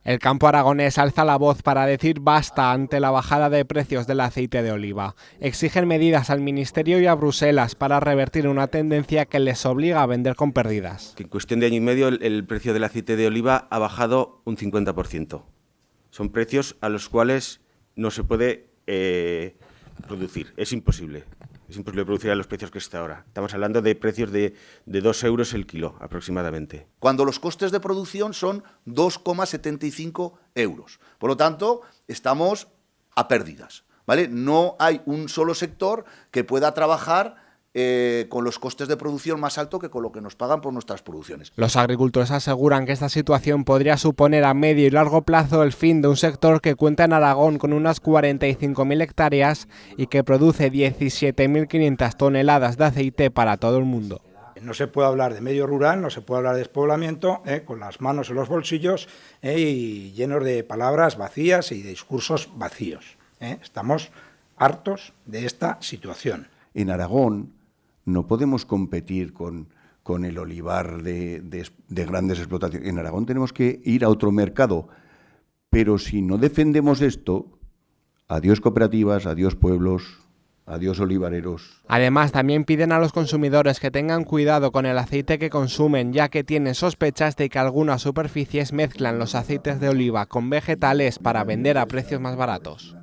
El campo aragonés alza la voz para decir basta ante la bajada de precios del aceite de oliva. Exigen medidas al Ministerio y a Bruselas para revertir una tendencia que les obliga a vender con pérdidas. En cuestión de año y medio el precio del aceite de oliva ha bajado un 50%. Son precios a los cuales no se puede producir, es imposible. Es imposible producir a los precios que está ahora. Estamos hablando de precios de 2 euros el kilo aproximadamente. Cuando los costes de producción son 2,75 euros. Por lo tanto, estamos a pérdidas, ¿vale? No hay un solo sector que pueda trabajar con los costes de producción más alto que con lo que nos pagan por nuestras producciones. Los agricultores aseguran que esta situación podría suponer a medio y largo plazo el fin de un sector que cuenta en Aragón con unas 45.000 hectáreas y que produce 17.500 toneladas de aceite para todo el mundo. No se puede hablar de medio rural, no se puede hablar de despoblamiento con las manos en los bolsillos y llenos de palabras vacías y de discursos vacíos. Estamos hartos de esta situación. En Aragón no podemos competir con el olivar de grandes explotaciones. En Aragón tenemos que ir a otro mercado. Pero si no defendemos esto, adiós cooperativas, adiós pueblos, adiós olivareros. Además, también piden a los consumidores que tengan cuidado con el aceite que consumen, ya que tienen sospechas de que algunas superficies mezclan los aceites de oliva con vegetales para vender a precios más baratos.